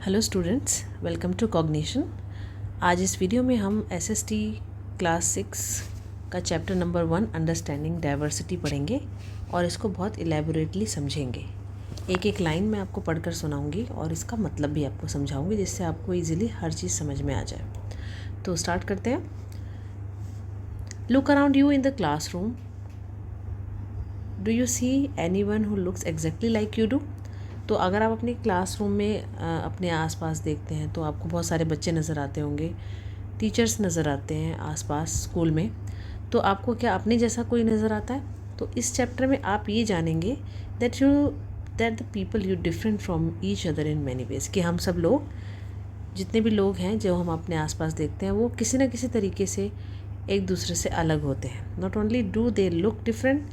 Hello students, welcome to Cognition. आज इस video में हम एसएसटी क्लास 6 का चैप्टर नंबर 1 अंडरस्टैंडिंग डाइवर्सिटी पढ़ेंगे और इसको बहुत इलेबोरेटली समझेंगे। एक एक लाइन मैं आपको पढ़कर सुनाऊंगी और इसका मतलब भी आपको समझाऊंगी, जिससे आपको इजीली हर चीज़ समझ में आ जाए। तो स्टार्ट करते हैं। Look around you in the classroom. Do you see anyone who looks exactly like you do? तो अगर आप अपने क्लासरूम में अपने आसपास देखते हैं तो आपको बहुत सारे बच्चे नज़र आते होंगे, टीचर्स नज़र आते हैं आसपास स्कूल में। तो आपको क्या अपने जैसा कोई नज़र आता है? तो इस चैप्टर में आप ये जानेंगे that the people you different from each other in many veg, कि हम सब लोग, जितने भी लोग हैं जो हम अपने आसपास देखते हैं, वो किसी न किसी तरीके से एक दूसरे से अलग होते हैं। Not only do they look different,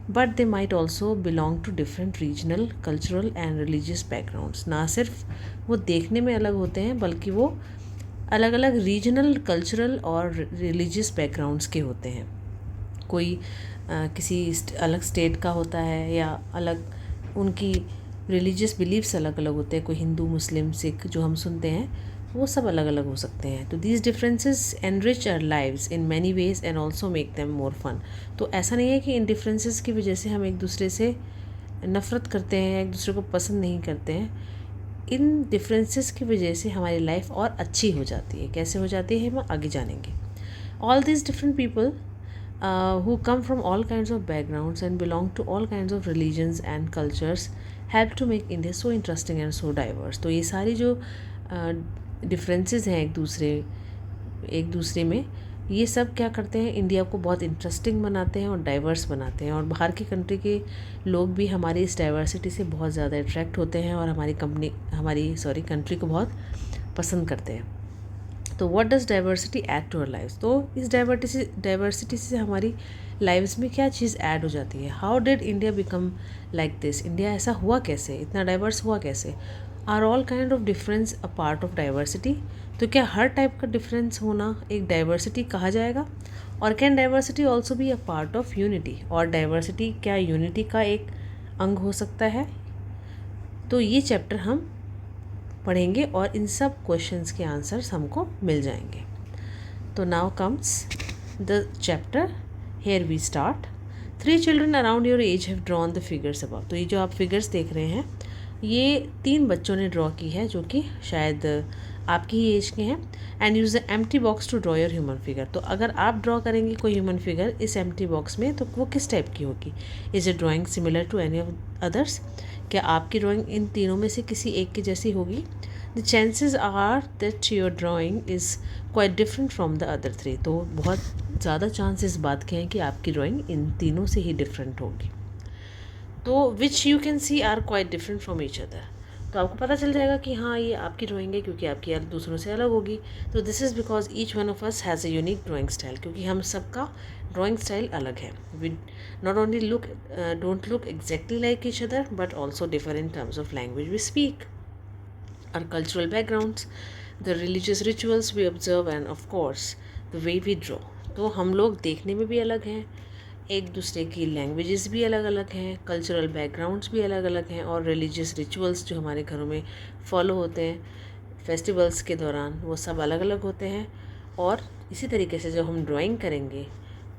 but they might also belong to different regional, cultural and religious backgrounds. ना सिर्फ वो देखने में अलग होते हैं, बल्कि वो अलग अलग रीजनल, कल्चरल और रिलीजियस बैकग्राउंड्स के होते हैं। कोई किसी अलग स्टेट का होता है, या अलग उनकी रिलीजियस बिलीव्स अलग अलग होते हैं। कोई हिंदू, मुस्लिम, सिख जो हम सुनते हैं, वो सब अलग अलग हो सकते हैं। तो these differences enrich our lives in many ways and also make them more fun. तो ऐसा नहीं है कि इन डिफरेंसेस की वजह से हम एक दूसरे से नफ़रत करते हैं, एक दूसरे को पसंद नहीं करते हैं। इन डिफरेंसेस की वजह से हमारी लाइफ और अच्छी हो जाती है। कैसे हो जाती है, हम आगे जानेंगे। All this different people who come from all kinds of backgrounds and belong to all kinds of religions and cultures help to make India so interesting and so diverse। तो ये सारी जो डिफरेंसेस हैं एक दूसरे में, ये सब क्या करते हैं, इंडिया को बहुत इंटरेस्टिंग बनाते हैं और डाइवर्स बनाते हैं। और बाहर की कंट्री के लोग भी हमारी इस डाइवर्सिटी से बहुत ज़्यादा अट्रैक्ट होते हैं और हमारी कंट्री को बहुत पसंद करते हैं। तो what does diversity add to our lives? तो इस डाइवर्सिटी से हमारी लाइव्स में क्या चीज़ ऐड हो जाती है? How did India become like this? India ऐसा हुआ कैसे, इतना डाइवर्स हुआ कैसे? Are all kind of difference a part of diversity? तो क्या हर टाइप का डिफरेंस होना एक डाइवर्सिटी कहा जाएगा? और can diversity also be a part of unity? और डाइवर्सिटी क्या यूनिटी का एक अंग हो सकता है? तो ये चैप्टर हम पढ़ेंगे और इन सब क्वेश्चंस के आंसर्स हमको मिल जाएंगे। तो now comes the chapter. Here we start. 3 children around your age have drawn the figures above. तो ये जो आप फिगर्स देख रहे हैं, ये 3 बच्चों ने ड्रॉ की है, जो कि शायद आपकी ही एज के हैं। And use the empty box to draw your human figure. तो अगर आप ड्रॉ करेंगे कोई ह्यूमन फिगर इस एम्प्टी बॉक्स में, तो वो किस टाइप की होगी? Is a drawing similar to any of others? क्या आपकी ड्राइंग इन तीनों में से किसी एक की जैसी होगी? The chances are that your drawing is quite different from the other 3। तो बहुत ज़्यादा चांस इस बात के हैं कि आपकी ड्राइंग इन तीनों से ही डिफरेंट होगी। तो which you can see are quite different from each other. तो आपको पता चल जाएगा कि हाँ, ये आपकी ड्राइंग है, क्योंकि आपकी यार दूसरों से अलग होगी। तो this is because each one of us has a unique drawing style, क्योंकि हम सबका ड्राइंग स्टाइल अलग है। We not only don't look exactly like each other, but also differ in terms of language we speak, our cultural backgrounds, the religious rituals we observe, and of course the way we draw। तो हम लोग देखने में भी अलग हैं, एक दूसरे की लैंग्वेजेस भी अलग अलग हैं, कल्चरल बैकग्राउंड्स भी अलग अलग हैं, और रिलीजियस रिचुअल्स जो हमारे घरों में फॉलो होते हैं फेस्टिवल्स के दौरान, वो सब अलग अलग होते हैं। और इसी तरीके से जब हम ड्राइंग करेंगे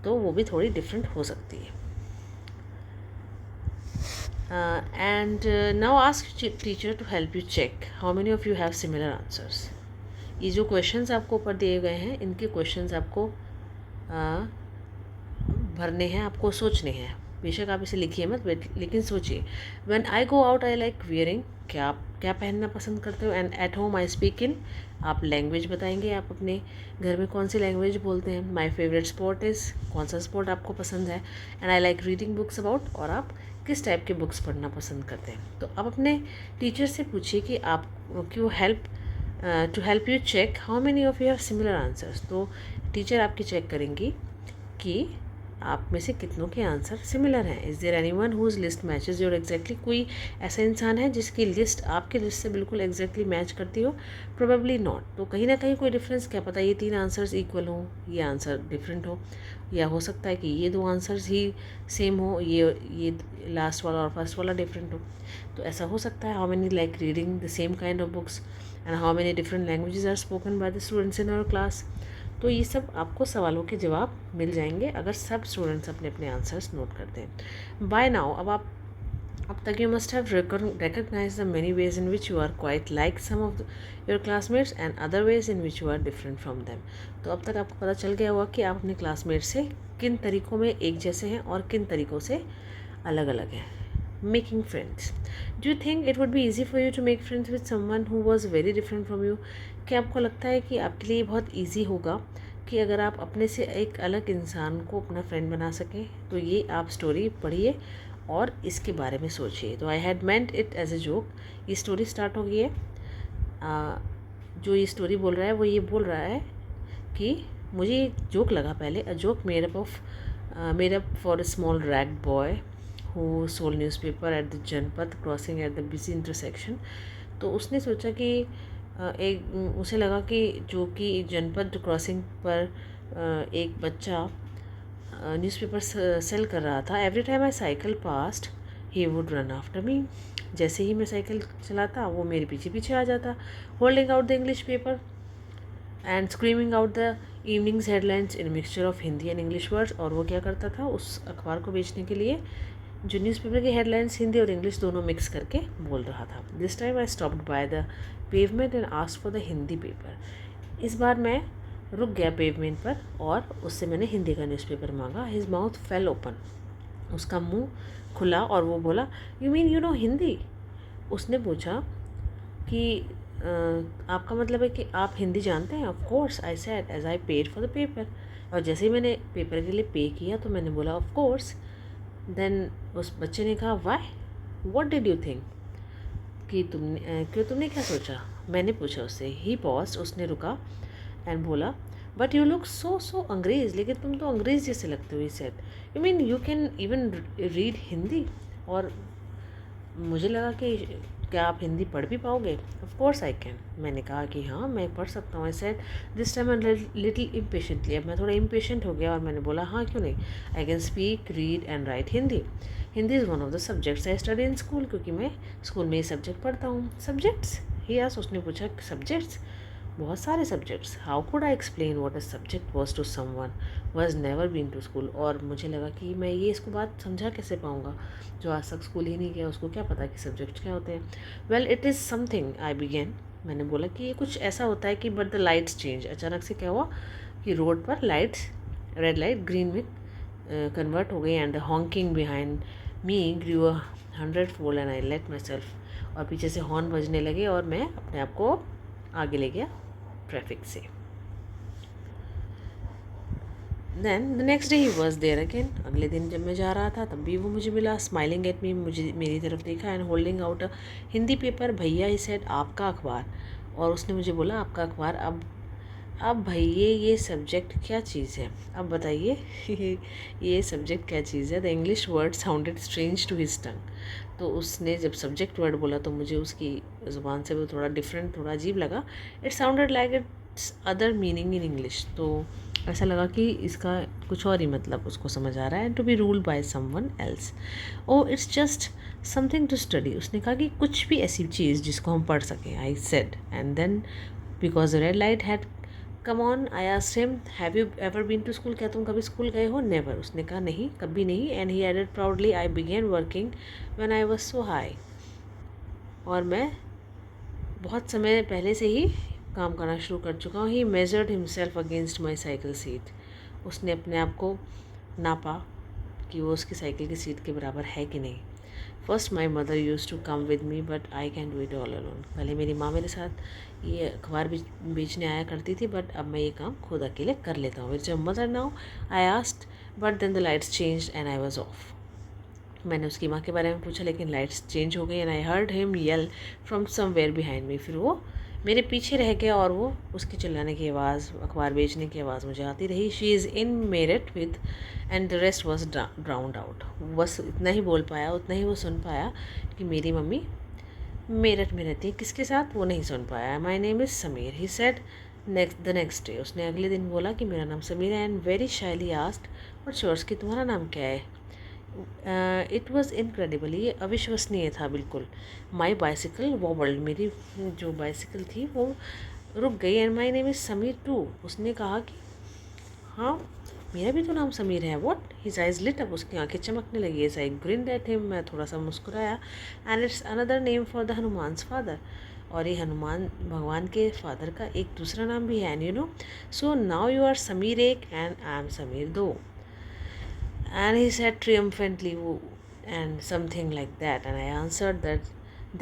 तो वो भी थोड़ी डिफरेंट हो सकती है। And now ask teacher to help you check how many of you have similar answers। ये जो क्वेश्चंस आपको ऊपर दिए गए हैं, इनके क्वेश्चंस आपको भरने हैं, आपको सोचने हैं। बेशक आप इसे लिखिए मत, लेकिन सोचिए। When I go out I like wearing. क्या आप क्या पहनना पसंद करते हो? And at home I speak in. आप लैंग्वेज बताएंगे, आप अपने घर में कौन सी लैंग्वेज बोलते हैं। माई फेवरेट स्पोर्ट इज़, कौन सा स्पोर्ट आपको पसंद है। And I like reading books about, और आप किस टाइप के बुक्स पढ़ना पसंद करते हैं। तो अब अपने टीचर से पूछिए कि आप क्यों to help you check how many of you have similar answers. तो टीचर आपकी चेक करेंगी कि आप में से कितनों के आंसर सिमिलर हैं? Is there anyone who list matches your exactly? कोई ऐसा इंसान है जिसकी लिस्ट आपकी लिस्ट से बिल्कुल एग्जैक्टली मैच करती हो? Probably not. तो कहीं ना कहीं कोई डिफरेंस, क्या पता ये 3 आंसर्स इक्वल हों, ये आंसर डिफरेंट हो, या हो सकता है कि ये 2 आंसर्स ही सेम हो, ये लास्ट वाला और फर्स्ट वाला डिफरेंट हो। तो ऐसा हो सकता है। How many like reading the same kind of books and how many different languages are spoken by the students in our class? तो ये सब आपको सवालों के जवाब मिल जाएंगे अगर सब स्टूडेंट्स अपने अपने आंसर्स नोट करते हैं। बाय नाउ, अब तक you must have recognize the many ways in which you are quite like some of your classmates and other ways in which you are different from them. तो अब तक आपको पता चल गया होगा कि आप अपने क्लासमेट से किन तरीक़ों में एक जैसे हैं और किन तरीक़ों से अलग अलग हैं। Making friends, do you think it would be easy for you to make friends with someone who was very different from you? क्या आपको लगता है कि आपके लिए बहुत ईजी होगा कि अगर आप अपने से एक अलग इंसान को अपना फ्रेंड बना सकें? तो ये आप स्टोरी पढ़िए और इसके बारे में सोचिए। तो I had meant it as a joke. ये स्टोरी स्टार्ट हो गई है। जो ये स्टोरी बोल रहा है वो ये बोल रहा है कि मुझे एक जोक लगा पहले, a joke made up for a small rag boy who sold newspaper at the Janpath crossing at the busy intersection. तो उसने सोचा कि उसे लगा कि जो कि जनपद क्रॉसिंग पर एक बच्चा न्यूज़पेपर सेल कर रहा था। Every time I cycle past he would run after me. जैसे ही मैं साइकिल चलाता वो मेरे पीछे पीछे आ जाता, holding out the English paper and screaming out the evenings headlines in mixture of Hindi and English words. और वो क्या करता था, उस अखबार को बेचने के लिए जो न्यूज़पेपर की हेडलाइंस हिंदी और इंग्लिश दोनों मिक्स करके बोल रहा था। This time I stopped by the pavement and asked for the Hindi paper. इस बार मैं रुक गया पेवमेंट पर और उससे मैंने हिंदी का न्यूज़पेपर मांगा। His mouth fail open. उसका मुंह खुला और वो बोला, you mean you know Hindi? उसने पूछा कि आपका मतलब है कि आप हिंदी जानते हैं? Of course I said as I paid for the paper. और जैसे ही मैंने पेपर के लिए पे किया तो मैंने बोला ऑफ कोर्स। देन उस बच्चे ने कहा, why, what did you think? कि तुमने क्या सोचा? मैंने पूछा उससे। ही पॉज, उसने रुका एंड बोला, बट यू लुक सो अंग्रेज, लेकिन तुम तो अंग्रेज जैसे लगते हो। He said, you mean you can even read Hindi? और मुझे लगा कि क्या आप हिंदी पढ़ भी पाओगे? Of course I can. मैंने कहा कि हाँ मैं पढ़ सकता हूँ। I said this time little impatiently. अब मैं थोड़ा इम्पेशेंट हो गया और मैंने बोला हाँ क्यों नहीं, I can speak, read and right Hindi. Hindi is one of the subjects I study in school, क्योंकि मैं स्कूल में ये सब्जेक्ट पढ़ता हूँ। सब्जेक्ट्स? ही आस्क्ड, उसने पूछा सब्जेक्ट्स? बहुत सारे subjects. How could I explain what a subject was to someone who has never been to school? और मुझे लगा कि मैं ये इसको बात समझा कैसे पाऊँगा जो आज तक स्कूल ही नहीं गया, उसको क्या पता कि सब्जेक्ट क्या होते हैं। Well it is something I began. मैंने बोला कि ये कुछ ऐसा होता है कि बट द लाइट्स चेंज। अचानक से क्या हुआ कि रोड पर लाइट्स, रेड लाइट ग्रीन में कन्वर्ट हो गई and honking behind me grew 100-fold and I let myself. और पीछे से हॉर्न बजने लगे और मैं अपने आप को आगे ले गया ट्रैफिक से। Then the next day he was there again. अगले दिन जब मैं जा रहा था तब भी वो मुझे मिला, स्माइलिंग एट मी, मुझे मेरी तरफ देखा and holding out a Hindi paper. भैया ही सेड, आपका अखबार। और उसने मुझे बोला आपका अखबार? अब भैया ये सब्जेक्ट क्या चीज़ है? अब बताइए ये सब्जेक्ट क्या चीज़ है? The English word sounded strange to his tongue. तो उसने जब सब्जेक्ट वर्ड बोला तो मुझे उसकी ज़ुबान से वो थोड़ा डिफरेंट, थोड़ा अजीब लगा। It sounded like it's other meaning in English. तो ऐसा लगा कि इसका कुछ और ही मतलब उसको समझ आ रहा है। To be ruled by someone else. Oh it's just something to study. उसने कहा कि कुछ भी ऐसी चीज़ जिसको हम पढ़ सकें। I said and then because the red light had come on I asked him, have you ever been to school? क्या तुम कभी स्कूल गए हो? नेवर। उसने कहा नहीं, कभी नहीं। And he added proudly, I began working when I was so high. और मैं बहुत समय पहले से ही काम करना शुरू कर चुका हूँ। He measured himself against my cycle seat. उसने अपने आप को नापा कि वो उसकी साइकिल की सीट के बराबर है कि नहीं। First my mother use to come with me but I can do it all alone. पहले मेरी माँ मेरे साथ ये अखबार बेचने आया करती थी, बट अब मैं ये काम खुद अकेले कर लेता हूँ। जब mother now I asked but then the lights changed and I was off. मैंने उसकी माँ के बारे में पूछा लेकिन लाइट्स चेंज हो गई and I heard him yell from somewhere behind me. फिर वो मेरे पीछे रह गया और वो उसकी चिल्लाने की आवाज़, अखबार बेचने की आवाज़ मुझे आती रही। She is in Meerut with and the rest was drowned out. बस इतना ही बोल पाया, उतना ही वो सुन पाया कि मेरी मम्मी मेरठ में रहती है। किसके साथ, वो नहीं सुन पाया। My name is Sameer, he said next day. उसने अगले दिन बोला कि मेरा नाम समीर है। And very shyly asked what's yours, कि तुम्हारा नाम क्या है। इट वॉज़ इनक्रेडिबल, ये अविश्वसनीय था बिल्कुल। माई बाइसिकल वॉबल्ड, मेरी जो बाइसिकल थी वो रुक गई। And my name is Sameer too, उसने कहा कि हाँ मेरा भी तो नाम समीर है। What, his eyes lit up, उसकी आंखें चमकने लगी। As I grinned at him, मैं थोड़ा सा मुस्कुराया। And it's another name for the Hanuman's father, और ये हनुमान भगवान के फादर का एक दूसरा नाम भी है। And you know, so now you are Sameer एक एंड आई एम समीर दो। And he said triumphantly, and something like that. And I answered that.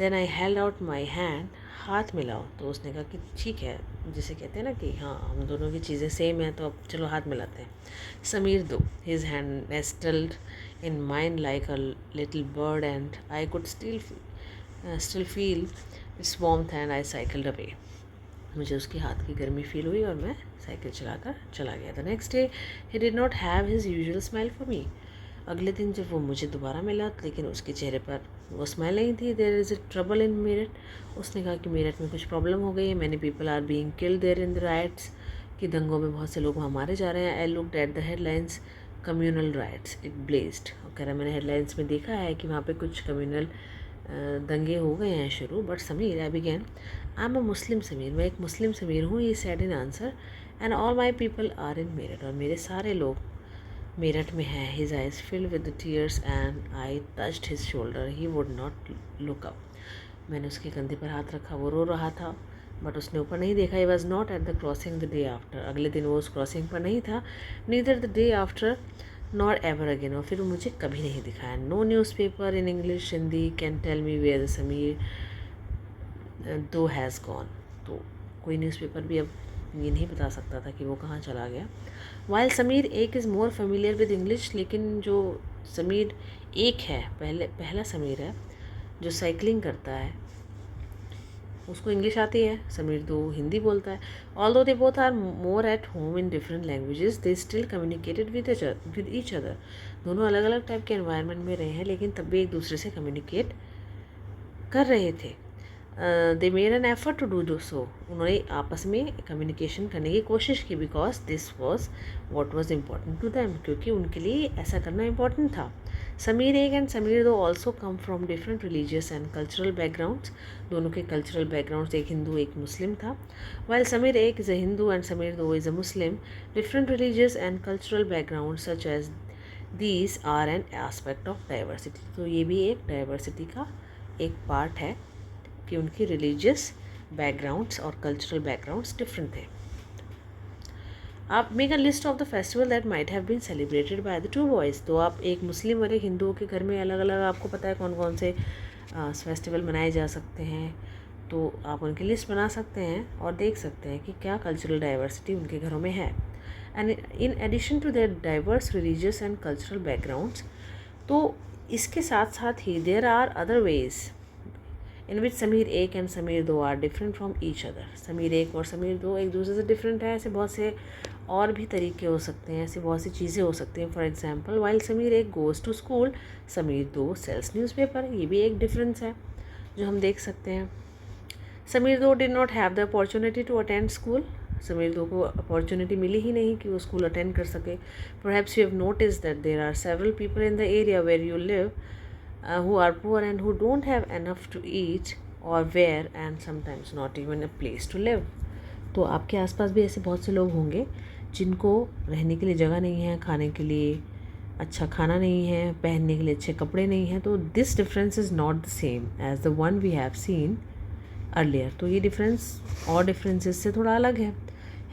Then I held out my hand. हाथ मिलाओ। तो उसने कहा कि ठीक है, जिसे कहते हैं ना कि हाँ हम दोनों की चीज़ें सेम हैं, तो अब चलो हाथ मिलाते हैं। समीर दो। His hand nestled in mine like a little bird, and I could still feel its warmth, and I cycled away. मुझे उसकी हाथ की गर्मी फील हुई और मैं साइकिल चलाकर चला गया। The next day he did not have his usual smile for me. अगले दिन जब वो मुझे दोबारा मिला, लेकिन उसके चेहरे पर वो स्माइल नहीं थी। There is a trouble in Meerut, उसने कहा कि मेरठ में कुछ प्रॉब्लम हो गई है। Many people are being killed there in the riots, कि दंगों में बहुत से लोग वहाँ मारे जा रहे हैं। I looked at the headlines, communal riots, it blazed. और कह रहा मैंने हेडलाइंस में देखा है कि वहाँ पे कुछ कम्यूनल दंगे हो गए हैं शुरू। But Sameer, I began, I am a Muslim Sameer, मैं एक मुस्लिम समीर हूँ। ये said in answer, and all my people are in Meerut, और मेरे सारे लोग मेरठ में है। His eyes filled with the tears and I touched his shoulder, he would not look up. मैंने उसके कंधे पर हाथ रखा, वो रो रहा था बट उसने ऊपर नहीं देखा। He was not at the crossing the day after, अगले दिन वो उस क्रॉसिंग पर नहीं था। Neither the day after not ever again, और फिर मुझे कभी नहीं दिखाया। No newspaper in English Hindi can tell me where the Samir Do has gone. तो कोई न्यूज़पेपर भी अब ये नहीं बता सकता था कि वो कहाँ चला गया। वाइल समीर एक is more familiar with English, लेकिन जो समीर एक है, पहला समीर है जो साइकिलिंग करता है, उसको इंग्लिश आती है। समीर दो हिंदी बोलता है। Although they both are more at home in different languages, they still communicated with each other. दोनों अलग अलग टाइप के एनवायरनमेंट में रहे हैं, लेकिन तब भी एक दूसरे से कम्युनिकेट कर रहे थे। They made an effort to do so, उन्होंने आपस में कम्युनिकेशन करने की कोशिश की। Because this was what was important to them, क्योंकि उनके लिए ऐसा करना इम्पॉर्टेंट था। समीर एक एंड समीर दो also come from different religious and cultural backgrounds, दोनों के कल्चरल बैकग्राउंड्स, एक हिंदू एक मुस्लिम था। वाइल समीर एक is a Hindu and Sameer दो is a Muslim, different religious and cultural background such as these are an aspect of diversity. तो ये भी एक डाइवर्सिटी का एक पार्ट है कि उनकी रिलीजियस बैकग्राउंड्स और कल्चरल बैकग्राउंड्स डिफरेंट थे। आप make a list of the festival that might have been celebrated by the two boys. तो आप एक मुस्लिम और एक हिंदुओं के घर में अलग अलग, आपको पता है कौन कौन से फेस्टिवल मनाए जा सकते हैं, तो आप उनकी लिस्ट बना सकते हैं और देख सकते हैं कि क्या कल्चरल डाइवर्सिटी उनके घरों में है। And in addition to their diverse religious and cultural backgrounds, तो इसके साथ साथ ही there are other ways in which Sameer एक एंड समीर दो are different from each other. Sameer एक और समीर दो एक दूसरे से डिफरेंट है। ऐसे बहुत से और भी तरीके हो सकते हैं, ऐसी बहुत सी चीज़ें हो सकती हैं। फॉर एग्जाम्पल, वाइल समीर एक गोज़ टू स्कूल, समीर दो सेल्स न्यूज़पेपर, ये भी एक डिफरेंस है जो हम देख सकते हैं। Samir Do did not have the opportunity to attend school, Samir Do को अपॉर्चुनिटी मिली ही नहीं कि वो स्कूल अटेंड कर सके। Perhaps you have notice that there are several people in the area where you live who are poor and who don't have enough to eat or wear and sometimes not even a place to live. तो आपके आसपास भी ऐसे बहुत से लोग होंगे जिनको रहने के लिए जगह नहीं है, खाने के लिए अच्छा खाना नहीं है, पहनने के लिए अच्छे कपड़े नहीं हैं। तो this difference is not the same as the one we have seen earlier. तो ये डिफरेंस और डिफरेंसेस से थोड़ा अलग है।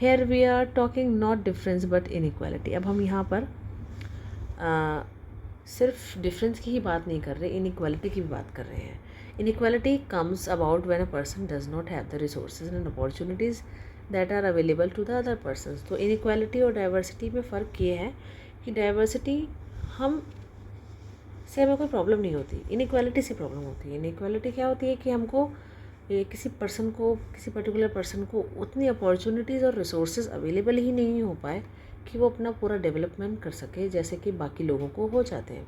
Here we are talking not difference but inequality. अब हम यहाँ पर सिर्फ डिफरेंस की ही बात नहीं कर रहे, इनइक्वालिटी की भी बात कर रहे हैं। Inequality comes about when a person does not have the resources and opportunities that are available to the other persons. तो इनइक्वालिटी और डाइवर्सिटी में फ़र्क ये है कि डाइवर्सिटी हम से हमें कोई प्रॉब्लम नहीं होती, इनइक्वालिटी से प्रॉब्लम होती है। इनइक्वालिटी क्या होती है कि हमको किसी पर्टिकुलर पर्सन को उतनी अपॉर्चुनिटीज़ और रिसोर्सेज अवेलेबल ही नहीं हो पाए कि वो अपना पूरा डेवलपमेंट कर सके जैसे कि बाकी लोगों को हो जाते हैं।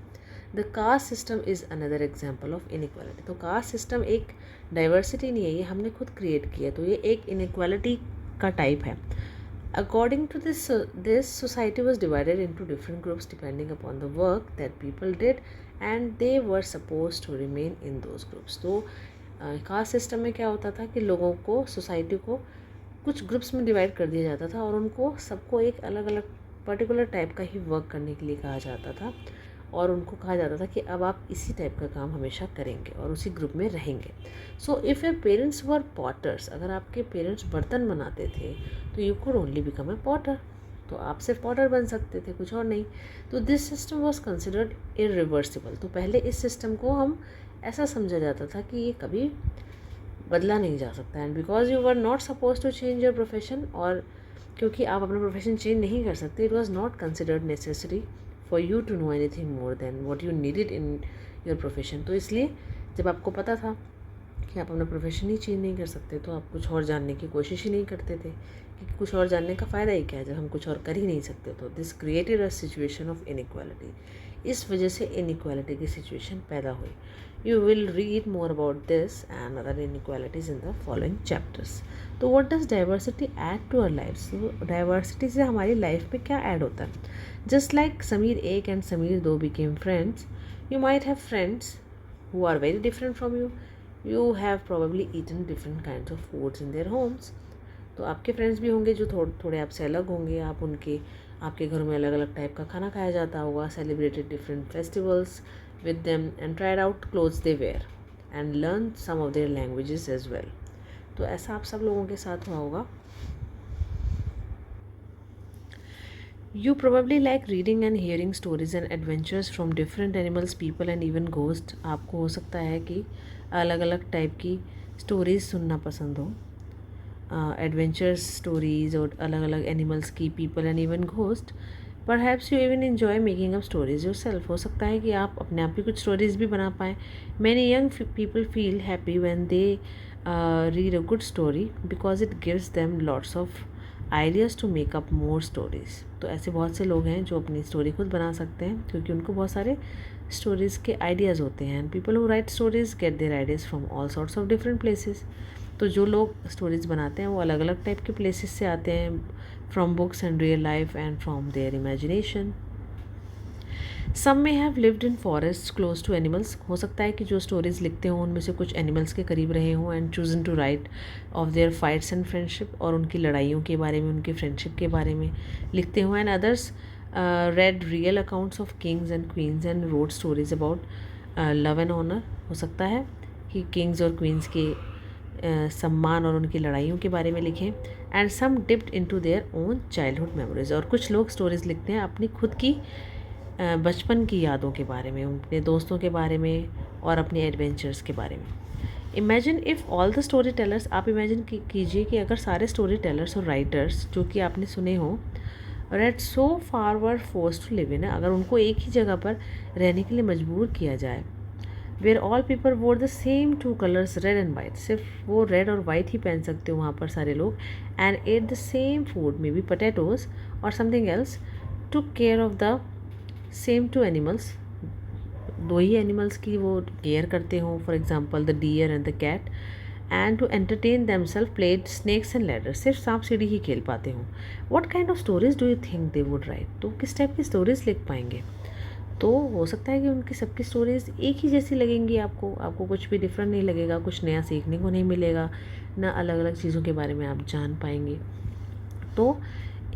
The caste system is another example of inequality. तो कास्ट सिस्टम एक डाइवर्सिटी नहीं है, ये हमने खुद क्रिएट किया, तो ये एक इनइक्वालिटी का टाइप है। According to this society was divided into different groups depending upon the work that people did and they were supposed to remain in those groups. तो कास्ट सिस्टम में क्या होता था कि लोगों को, सोसाइटी को कुछ ग्रुप्स में डिवाइड कर दिया जाता था और उनको सबको एक अलग अलग पर्टिकुलर टाइप का ही वर्क करने के लिए कहा जाता था और उनको कहा जाता था कि अब आप इसी टाइप का काम हमेशा करेंगे और उसी ग्रुप में रहेंगे। So if your parents were potters, अगर आपके पेरेंट्स बर्तन बनाते थे तो you could only become a potter, तो आप सिर्फ पॉटर बन सकते थे, कुछ और नहीं। तो this system was considered irreversible. तो पहले इस सिस्टम को हम ऐसा समझा जाता था कि ये कभी बदला नहीं जा सकता। And because you were not suppose to change your profession, और क्योंकि आप अपना प्रोफेशन चेंज नहीं कर सकते, it was not considered necessary for you to know anything more than what you needed in your profession. तो इसलिए जब आपको पता था कि आप अपना प्रोफेशन ही चेंज नहीं कर सकते तो आप कुछ और जानने की कोशिश ही नहीं करते थे, कि कुछ और जानने का फ़ायदा ही क्या है जब हम कुछ और कर ही नहीं सकते। तो this created a situation of inequality. इस वजह से इनइक्वालिटी की सिचुएशन पैदा हुई। You will read more about this and other inequalities in the following chapters. तो what does diversity add to our life? तो डाइवर्सिटी से हमारी लाइफ में क्या ऐड होता है? Just like Sameer 1 and Sameer 2 became friends, you might have friends who are very different from you. You have probably eaten different kinds of foods in their homes. तो आपके friends भी होंगे जो थोड़े आपसे अलग होंगे, आपके घरों में अलग अलग टाइप का खाना खाया जाता होगा, celebrated different festivals with them and tried out clothes they wear and learn some of their languages as well. तो ऐसा आप सब लोगों के साथ हुआ होगा। You probably like reading and hearing stories and adventures from different animals, people and even ghosts. आपको हो सकता है कि अलग अलग टाइप की स्टोरीज़ सुनना पसंद हो, एडवेंचर्स स्टोरीज़ और अलग अलग एनिमल्स की, people and even ghost. Perhaps you even enjoy making up stories your self. हो सकता है कि आप अपने आप की कुछ स्टोरीज़ भी बना पाएँ। Many young people feel happy when they read a good story because it gives them lots of ideas to make up more stories. तो ऐसे बहुत से लोग हैं जो अपनी स्टोरी खुद बना सकते हैं क्योंकि उनको बहुत सारे स्टोरीज़ के आइडियाज़ होते हैं। People who write stories get their ideas from all sorts of different places. तो जो लोग स्टोरीज़ बनाते हैं वो अलग अलग टाइप के प्लेसेस से आते हैं, from books and real life and from their imagination. Some may have lived in forest close to animals. हो सकता है कि जो स्टोरीज़ लिखते हों उनमें से कुछ एनिमल्स के करीब रहे हों and chosen to write of their fights and friendship, और उनकी लड़ाइयों के बारे में, उनकी फ्रेंडशिप के बारे में लिखते हों। And others read real accounts of kings and queens and wrote stories about love and honour. हो सकता है कि किंग्स और क्वींस के सम्मान और उनकी लड़ाइयों के बारे में लिखें। And some dipped into their own childhood memories. और कुछ लोग स्टोरीज़ लिखते हैं अपनी खुद की बचपन की यादों के बारे में, अपने दोस्तों के बारे में और अपने एडवेंचर्स के बारे में। Imagine if all the story tellers, आप इमेजिन कीजिए कि अगर सारे स्टोरी टेलर्स और राइटर्स जो कि आपने सुने हों, read so far were force to live in, अगर उनको एक ही जगह पर रहने के लिए मजबूर किया जाए, where all people wore the same 2 colours red and white, सिर्फ वो रेड और वाइट ही पहन सकते हो वहाँ पर सारे लोग, and at the same food, may be potatoes और something else, to care of the same 2 animals, 2 ही एनिमल्स की वो केयर करते हों, for example the deer and the cat, and to entertain themselves played snakes and ladder, सिर्फ सांप सीढ़ी ही खेल पाते हों। What kind of stories do you think they would write? तो किस टाइप की स्टोरीज लिख पाएंगे? तो हो सकता है कि उनकी सबकी स्टोरीज एक ही जैसी लगेंगी, आपको कुछ भी डिफरेंट नहीं लगेगा, कुछ नया सीखने को नहीं मिलेगा, ना अलग अलग चीज़ों के बारे में आप जान पाएंगे। तो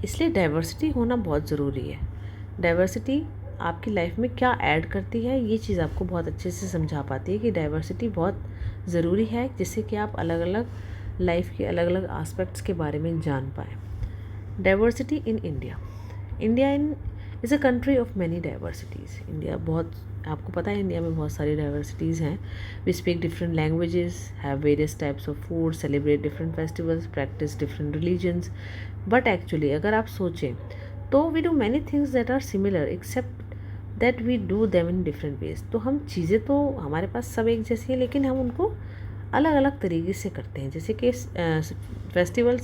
इसलिए डाइवर्सिटी होना बहुत ज़रूरी है। डाइवर्सिटी आपकी लाइफ में क्या ऐड करती है, ये चीज़ आपको बहुत अच्छे से समझा पाती है कि डाइवर्सिटी बहुत ज़रूरी है, जिससे कि आप अलग अलग लाइफ के अलग अलग आस्पेक्ट्स के बारे में जान पाएँ। Diversity in India. India is a country of many diversities. India बहुत, आपको पता है इंडिया में बहुत सारी डाइवर्सिटीज़ हैं। We speak different languages, have various types of food, celebrate different festivals, practice different religions. But actually अगर आप सोचें तो we do many things that are similar except that we do them in different ways. तो हम चीज़ें तो हमारे पास सब एक जैसी हैं, लेकिन हम उनको अलग अलग तरीके से करते हैं। जैसे कि फेस्टिवल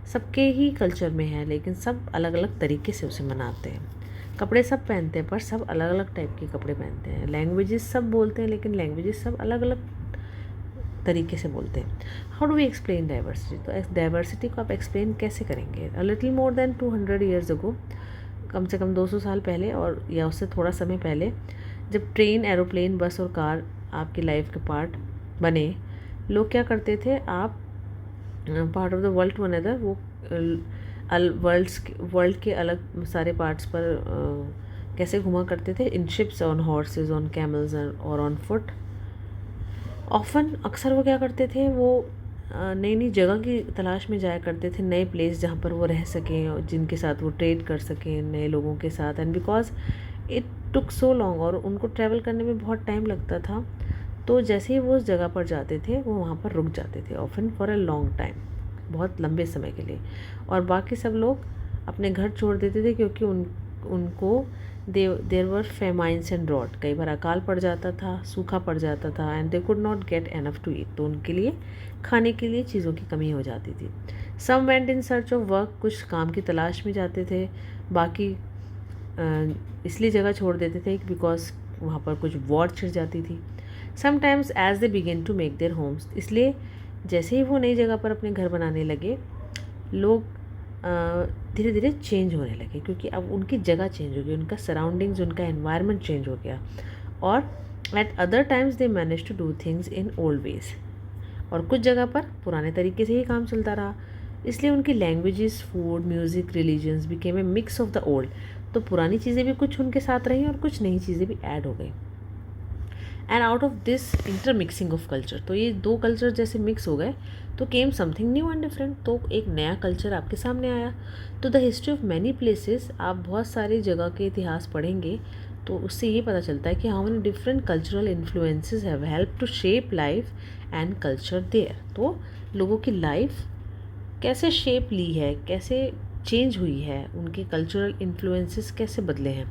सबके ही कल्चर में है, लेकिन सब अलग अलग तरीके से उसे मनाते हैं। कपड़े सब पहनते हैं, पर सब अलग अलग टाइप के कपड़े पहनते हैं। लैंग्वेजेस सब बोलते हैं, लेकिन लैंग्वेजेस सब अलग अलग तरीके से बोलते हैं। How do we explain diversity? तो डाइवर्सिटी को आप एक्सप्लेन कैसे करेंगे? A little more than 200 years ago, कम से कम 200 साल पहले और या उससे थोड़ा समय पहले, जब ट्रेन, एरोप्लेन, बस और कार आपकी लाइफ के पार्ट बने, लोग क्या करते थे? आप part of the world to another, वो वर्ल्ड के अलग सारे पार्ट्स पर कैसे घुमा करते थे? In ships, on horses, on camels और ऑन फुट। ऑफन अक्सर वो क्या करते थे? वो नई नई जगह की तलाश में जाया करते थे, नए प्लेस जहाँ पर वो रह सकें और जिनके साथ वो ट्रेड कर सकें नए लोगों के साथ। And because it took so long, और उनको ट्रैवल करने में बहुत टाइम लगता था, तो जैसे ही वो उस जगह पर जाते थे वो वहाँ पर रुक जाते थे, often for a long time, बहुत लंबे समय के लिए। और बाकी सब लोग अपने घर छोड़ देते थे, क्योंकि उनको देर वर फेमाइंस एंड ड्रॉट, कई बार अकाल पड़ जाता था, सूखा पड़ जाता था, and they could not get enough to eat, तो उनके लिए खाने के लिए चीज़ों की कमी हो जाती थी। Some went in search of work, कुछ काम की तलाश में जाते थे, बाकी इसलिए जगह छोड़ देते थे बिकॉज वहाँ पर कुछ वॉर छिड़ जाती थी। Sometimes as they begin to make their homes, इसलिए जैसे ही वो नई जगह पर अपने घर बनाने लगे, लोग धीरे धीरे चेंज होने लगे, क्योंकि अब उनकी जगह चेंज हो गई, उनका सराउंडिंग्स, उनका एनवायरनमेंट चेंज हो गया। और at other times they manage to do things in old ways, और कुछ जगह पर पुराने तरीके से ही काम चलता रहा, इसलिए उनकी languages, food, music, religions became a mix of the old. तो पुरानी चीज़ें भी कुछ उनके साथ रहीं और कुछ नई चीज़ें भी ऐड हो गई। And out of this intermixing of culture, तो ये दो कल्चर जैसे मिक्स हो गए तो केम समथिंग न्यू एंड डिफरेंट, तो एक नया कल्चर आपके सामने आया। तो the history of many places, आप बहुत सारी जगह के इतिहास पढ़ेंगे तो उससे ये पता चलता है कि how many different cultural influences have help to shape life and culture there. तो लोगों की लाइफ कैसे शेप ली है, कैसे चेंज हुई है, उनके कल्चरल इन्फ्लुएंसेस कैसे बदले हैं।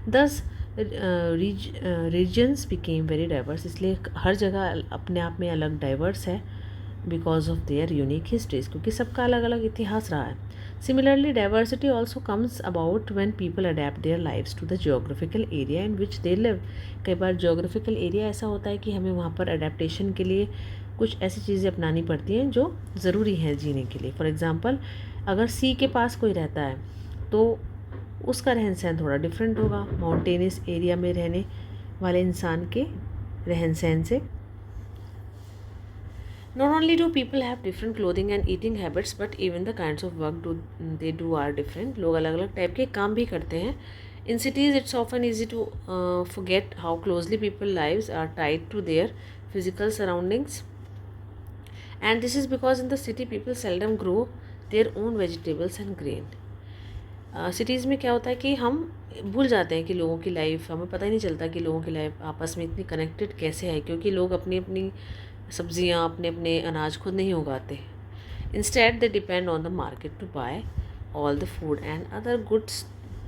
दस रीजन्स बिकेम वेरी डाइवर्स, इसलिए हर जगह अपने आप में अलग डाइवर्स है because of their unique histories, क्योंकि सबका अलग अलग इतिहास रहा है। Similarly diversity also comes about when people adapt their lives to the geographical area in which they live. कई बार जियोग्राफिकल एरिया ऐसा होता है कि हमें वहाँ पर अडेप्टेशन के लिए कुछ ऐसी चीज़ें अपनानी पड़ती हैं जो ज़रूरी हैं जीने के लिए। फॉर एग्ज़ाम्पल, अगर सी के पास कोई रहता है तो उसका रहन सहन थोड़ा डिफरेंट होगा माउंटेनियस एरिया में रहने वाले इंसान के रहन सहन से। Not only do people have different clothing and eating habits, but even the kinds of work they do are different. लोग अलग अलग टाइप के काम भी करते हैं। In cities, it's often easy to forget how closely people's lives are tied to their physical surroundings. And this is because in the city, people seldom grow their own vegetables and grain. Cities में क्या होता है कि हम भूल जाते हैं कि लोगों की लाइफ, हमें पता ही नहीं चलता कि लोगों की लाइफ आपस में इतनी कनेक्टेड कैसे है, क्योंकि लोग अपनी अपनी सब्जियां, अपने अपने अनाज खुद नहीं उगाते। Instead they depend on the market to buy all the food and other goods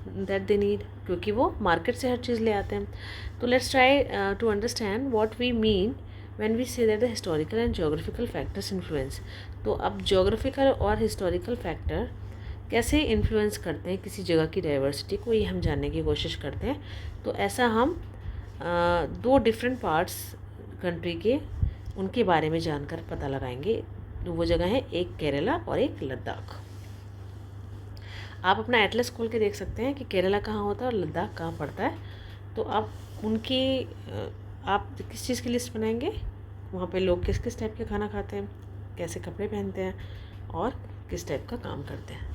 that they need, क्योंकि वो मार्केट से हर चीज़ ले आते हैं। तो let's try to understand what we mean when we say that the historical and geographical factors influence. तो अब geographical और हिस्टोरिकल फैक्टर कैसे इन्फ्लुएंस करते हैं किसी जगह की डाइवर्सिटी को, ये हम जानने की कोशिश करते हैं। तो ऐसा हम दो डिफरेंट पार्ट्स कंट्री के उनके बारे में जानकर पता लगाएंगे। तो वो जगह है एक केरला और एक लद्दाख। आप अपना एटलस खोल के देख सकते हैं कि केरला कहाँ होता है और लद्दाख कहाँ पड़ता है। तो आप उनकी आप किस चीज़ की लिस्ट बनाएंगे, वहाँ पे लोग किस किस टाइप के खाना खाते हैं, कैसे कपड़े पहनते हैं और किस टाइप का काम करते हैं।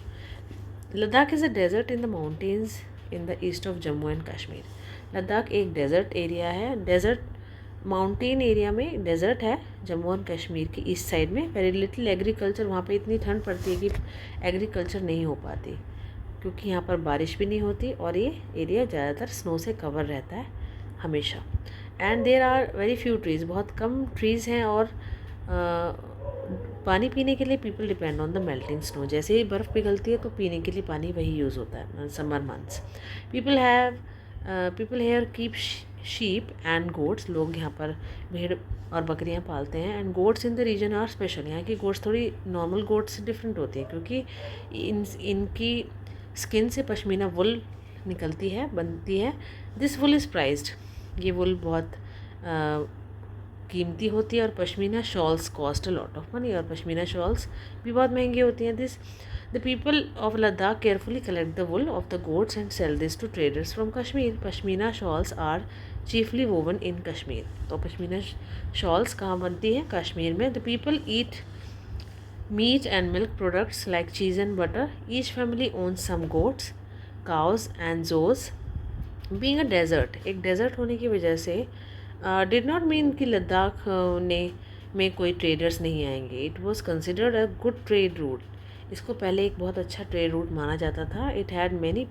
Ladakh is a desert in the mountains in the east of Jammu and Kashmir. Ladakh एक डेजर्ट एरिया है, डेजर्ट माउंटेन एरिया में डेजर्ट है जम्मू एंड कश्मीर की ईस्ट साइड में। वेरी लिटिल एग्रीकल्चर, वहाँ पे इतनी ठंड पड़ती है कि एग्रीकल्चर नहीं हो पाती, क्योंकि यहाँ पर बारिश भी नहीं होती और ये एरिया ज़्यादातर स्नो से कवर रहता है हमेशा। And there are very few trees, बहुत कम ट्रीज़ हैं। और पानी पीने के लिए people depend on the melting snow, जैसे ही बर्फ़ पिघलती है तो पीने के लिए पानी वही यूज़ होता है summer months. People here keep sheep and goats, लोग यहाँ पर भेड़ और बकरियां पालते हैं। And goats in the region are special, यहाँ की गोट्स थोड़ी नॉर्मल गोट्स से डिफरेंट होती है क्योंकि इनकी स्किन से पश्मीना वुल निकलती है, बनती है। दिस वुल इज़ प्राइज्ड, ये वुल बहुत कीमती होती है। और pashmina shawls cost a lot of money, और पश्मीना शॉल्स भी बहुत महंगी होती हैं। This the people of Ladakh carefully collect the wool of the goats and sell this to traders from Kashmir. Pashmina shawls are chiefly woven in Kashmir. तो पश्मीना शॉल्स कहाँ बनती हैं? कश्मीर में। The people eat meat and milk products like cheese and butter. Each family owns some goats, cause and Jose. Being a desert, एक desert होने की वजह से डिड नॉट मीन कि लद्दाख में कोई ट्रेडर्स नहीं आएंगे। It was considered a good trade route. इसको पहले एक बहुत अच्छा ट्रेड रूट माना जाता था। It had many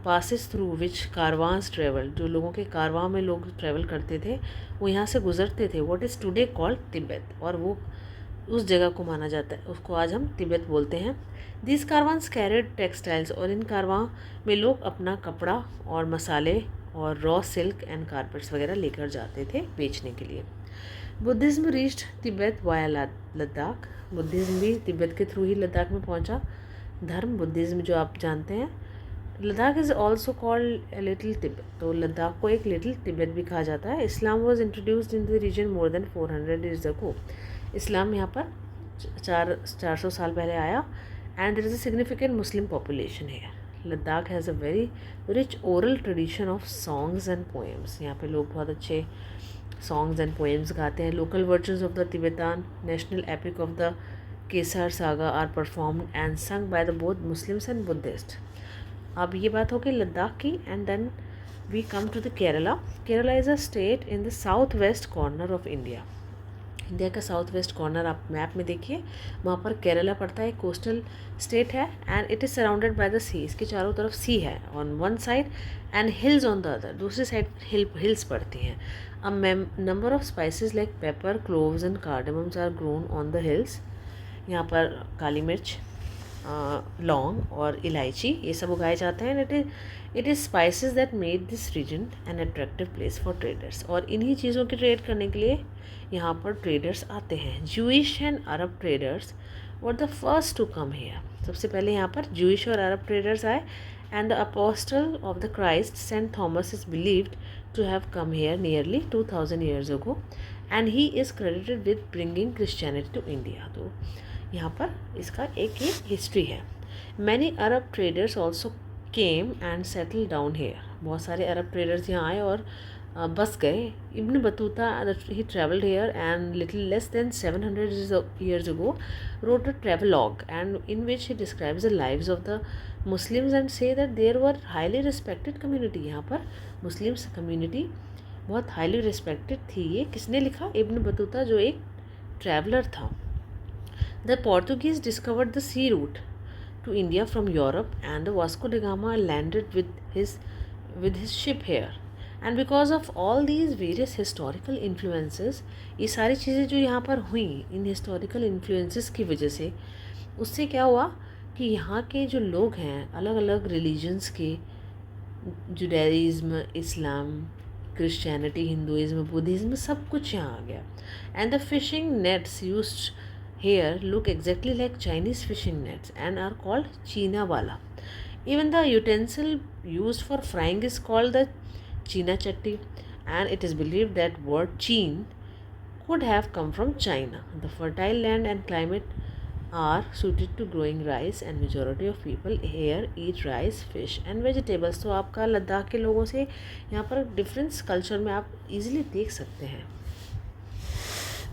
passes through which कारवांस travel, जो लोगों के कारवां में लोग ट्रैवल करते थे वो यहाँ से गुजरते थे। What is today called Tibet, और वो उस जगह को माना जाता है, उसको आज हम तिब्बत बोलते हैं। दिस कारवांस कैरिड टेक्सटाइल्स, और इन कारवां में लोग अपना कपड़ा और मसाले और रॉ सिल्क एंड कारपेट्स वगैरह लेकर जाते थे बेचने के लिए। Buddhism reached Tibet via Ladakh, Buddhism भी तिब्बत के थ्रू ही लद्दाख में पहुंचा। धर्म बुद्धिज़्म जो आप जानते हैं। Ladakh is also called little Tibet, तो लद्दाख को एक लिटिल तिब्बत भी कहा जाता है। Islam was introduced in the region more than 400 years ago. इस्लाम यहाँ पर 400 साल पहले आया। And there is a significant Muslim population है। Ladakh has a very rich oral tradition of songs and poems. यहाँ पे लोग बहुत अच्छे सॉन्ग्स एंड पोएम्स गाते हैं। Local versions of the Tibetan national epic of the Kesar saga are performed and sung by the both Muslims and Buddhist. अब ये बात हो गई लद्दाख की। And then we come to the Kerala. Kerala is a state in the south west corner of India. India का south west corner आप map में देखिए, वहाँ पर केरला पड़ता है। कोस्टल स्टेट है and it is surrounded by the sea. इसके चारों तरफ सी है on one side and hills on the other, दूसरी साइड हिल्स पड़ती हैं। A number of spices like pepper, cloves and cardamoms are grown on the hills. यहाँ पर काली मिर्च, लौंग और इलायची ये सब उगाए जाते हैं। It is spices that made this region an attractive place for traders, और इन्हीं चीज़ों की ट्रेड करने के लिए यहाँ पर ट्रेडर्स आते हैं। Jewish and Arab traders were the first to come here. सबसे पहले यहाँ पर जूइश और अरब ट्रेडर्स आए। And the apostle of the Christ Saint Thomas is believed to have come here nearly 2000 years ago, and he is credited with bringing Christianity to India. तो यहाँ पर इसका एक ये हिस्ट्री है। Many Arab traders also came and settle down here. बहुत सारे Arab traders यहाँ आए और बस गए। Ibn Battuta he travelled here and little less than 700 years ago wrote a travelogue, and in which he describes the lives of the Muslims and say that there were highly respected community। यहाँ पर Muslims community बहुत highly respected थी। ये किसने लिखा? Ibn Battuta, जो एक traveller था। The Portuguese discovered the sea route to India from Europe, and the Vasco da Gama landed with his ship here. And because of all these various historical influences, ये सारी चीज़ें जो यहाँ पर हुई इन historical influences की वजह से, उससे क्या हुआ कि यहाँ के जो लोग हैं अलग अलग रिलीजन्स के, जुडाइज़्म, इस्लाम, क्रिश्चियनिटी, हिंदुइज़्म, बुद्धिज़्म, सब कुछ यहाँ आ गया। And the fishing nets used here look exactly like Chinese fishing nets and are called China wala. Even the utensil used for frying is called the China chatti, and it is believed that word Chin could have come from China. The fertile land and climate are suited to growing rice, and majority of people here eat rice, fish and vegetables. तो आपका लद्दाख के लोगों से यहाँ पर difference culture में आप easily देख सकते हैं।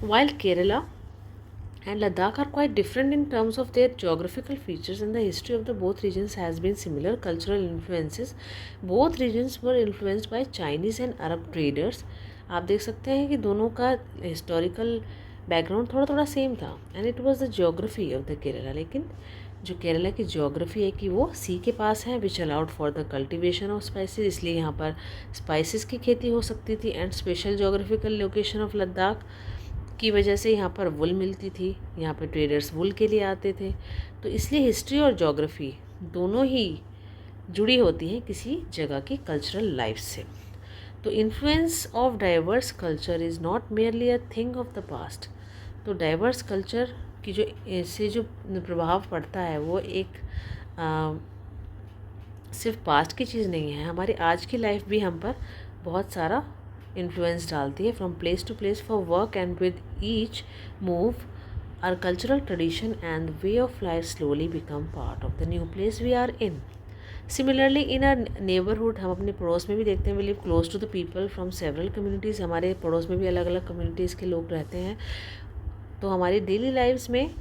While Kerala and Ladakh are quite different in terms of their geographical features, and the history of the both regions has been similar. Cultural influences, both regions were influenced by Chinese and Arab traders. आप देख सकते हैं कि दोनों का historical background थोड़ा थोड़ा same था। And it was the geography of the Kerala, लेकिन जो केरला की ज्योग्राफी है कि वो सी के पास है, which allowed for the cultivation of spices, इसलिए यहाँ पर स्पाइसेस की खेती हो सकती थी। And special geographical location of Ladakh की वजह से यहाँ पर वुल मिलती थी, यहाँ पर ट्रेडर्स वुल के लिए आते थे। तो इसलिए हिस्ट्री और ज्योग्राफी दोनों ही जुड़ी होती हैं किसी जगह की कल्चरल लाइफ से। तो influence of diverse culture is not merely a thing of the past. तो डाइवर्स कल्चर की जो इससे जो प्रभाव पड़ता है वो एक सिर्फ पास्ट की चीज़ नहीं है, हमारी आज की लाइफ भी हम पर बहुत सारा इन्फ्लुएंस डालती है। From place to place for work and with each move our cultural tradition and way of life slowly become part of the new place we are in. Similarly in our neighbourhood, हम अपने पड़ोस में भी देखते हैं, we live close to the people from several communities. हमारे पड़ोस में भी अलग अलग कम्युनिटीज़ के लोग रहते हैं। तो हमारी डेली लाइफ्स में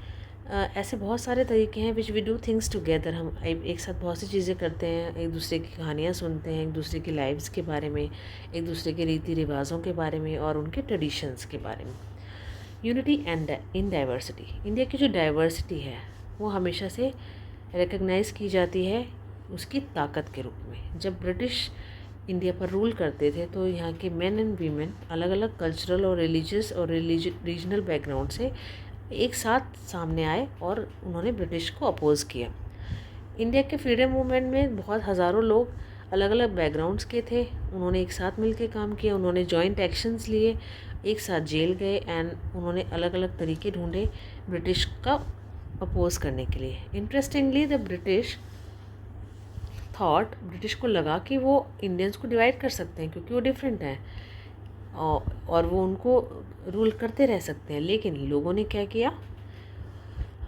ऐसे बहुत सारे तरीके हैं which we do things together. हम एक साथ बहुत सी चीज़ें करते हैं, एक दूसरे की कहानियाँ सुनते हैं, एक दूसरे की लाइफ्स के बारे में, एक दूसरे के रीति रिवाजों के बारे में और उनके ट्रेडिशंस के बारे में। Unity and in diversity, India की जो डाइवर्सिटी है वो हमेशा से रिकग्नाइज़ की जाती है उसकी ताकत के रूप में। जब ब्रिटिश इंडिया पर रूल करते थे तो यहाँ के मेन एंड वीमेन अलग अलग कल्चरल और रिलीजियस और रीजनल बैकग्राउंड से एक साथ सामने आए और उन्होंने ब्रिटिश को अपोज़ किया। इंडिया के फ्रीडम मूवमेंट में बहुत हज़ारों लोग अलग अलग बैकग्राउंड्स के थे, उन्होंने एक साथ मिलकर काम किया, उन्होंने जॉइंट एक्शंस लिए, एक साथ जेल गए एंड उन्होंने अलग अलग तरीके ढूंढे ब्रिटिश का अपोज़ करने के लिए। इंटरेस्टिंगली द ब्रिटिश ब्रिटिश को लगा कि वो इंडियंस को डिवाइड कर सकते हैं क्योंकि वो डिफरेंट हैं और वो उनको रूल करते रह सकते हैं। लेकिन लोगों ने क्या किया,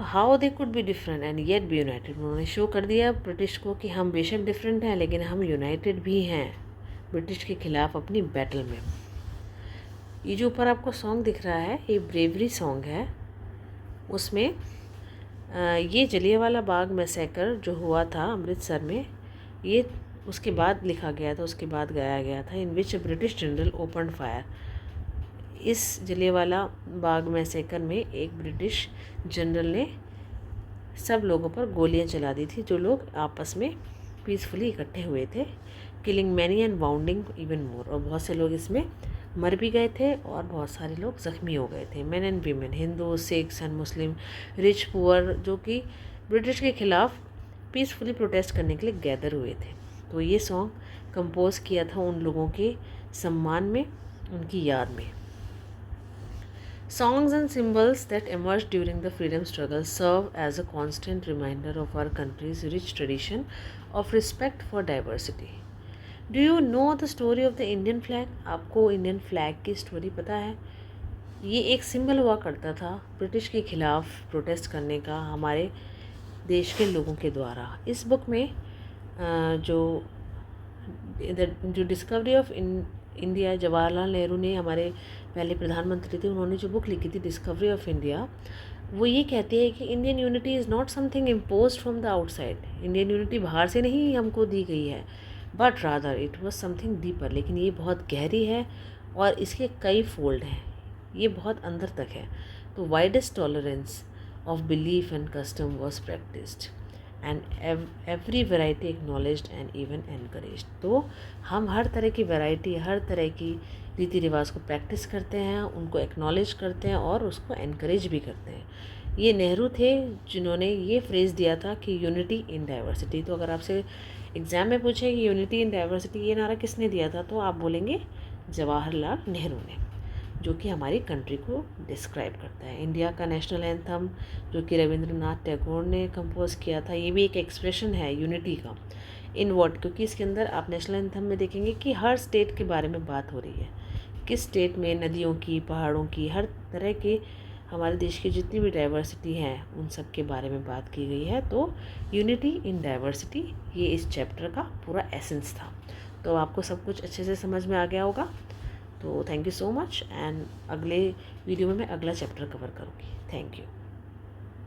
how they could be different and yet be united. उन्होंने शो कर दिया ब्रिटिश को कि हम बेशक डिफरेंट हैं लेकिन हम यूनाइटेड भी हैं ब्रिटिश के ख़िलाफ़ अपनी बैटल में। ये जो ऊपर आपको सॉन्ग दिख रहा है ये ब्रेवरी सॉन्ग है। उसमें ये जलियांवाला बाग मैसेकर जो हुआ था अमृतसर में, ये उसके बाद लिखा गया था, उसके बाद गाया गया था। In which British general open fire. इस जलियांवाला बाग मैसेकर में एक ब्रिटिश जनरल ने सब लोगों पर गोलियां चला दी थी जो लोग आपस में पीसफुली इकट्ठे हुए थे, killing many and wounding even more. और बहुत से लोग इसमें मर भी गए थे और बहुत सारे लोग ज़ख्मी हो गए थे। Man and women, Hindu, Sikhs and Muslim, rich poor, जो कि ब्रिटिश के ख़िलाफ़ पीसफुली प्रोटेस्ट करने के लिए गैदर हुए थे। तो ये सॉन्ग कंपोज किया था उन लोगों के सम्मान में, उनकी याद में। Songs and symbols that emerged during the freedom struggle serve as a constant reminder of our country's rich tradition of respect for diversity. Do you know the story of the Indian flag? आपको Indian flag की story पता है? ये एक symbol हुआ करता था British के ख़िलाफ़ प्रोटेस्ट करने का हमारे देश के लोगों के द्वारा। इस बुक में जो discovery of India, Jawaharlal Nehru ने, हमारे पहले प्रधानमंत्री थे, उन्होंने जो बुक लिखी थी डिस्कवरी ऑफ इंडिया, वो ये कहती है कि Indian unity is not something imposed from the outside. Indian unity बाहर से नहीं हमको दी गई है, but rather it was something deeper. लेकिन ये बहुत गहरी है और इसके कई फोल्ड हैं, ये बहुत अंदर तक है। तो widest tolerance of belief and custom was practised and every variety acknowledged and even encouraged. तो हम हर तरह की वैरायटी, हर तरह की रीति रिवाज को प्रैक्टिस करते हैं, उनको एक्नॉलेज करते हैं और उसको एनकरेज भी करते हैं। ये नेहरू थे जिन्होंने ये फ्रेज़ दिया था कि यूनिटी इन डाइवर्सिटी। तो अगर आपसे एग्ज़ाम में पूछे कि यूनिटी इन डाइवर्सिटी ये नारा किसने दिया था, तो आप बोलेंगे जवाहरलाल नेहरू ने, जो कि हमारी कंट्री को डिस्क्राइब करता है। इंडिया का नेशनल एंथम जो कि रविंद्रनाथ टैगोर ने कंपोज किया था, ये भी एक एक्सप्रेशन है यूनिटी का। इन वर्ड, क्योंकि इसके अंदर आप नेशनल एंथम में देखेंगे कि हर स्टेट के बारे में बात हो रही है, किस स्टेट में नदियों की, पहाड़ों की, हर तरह के हमारे देश की जितनी भी डाइवर्सिटी है उन सब के बारे में बात की गई है। तो यूनिटी इन डाइवर्सिटी ये इस चैप्टर का पूरा एसेंस था। तो आपको सब कुछ अच्छे से समझ में आ गया होगा। तो thank you so much, and अगले वीडियो में मैं अगला चैप्टर कवर करूँगी। Thank you.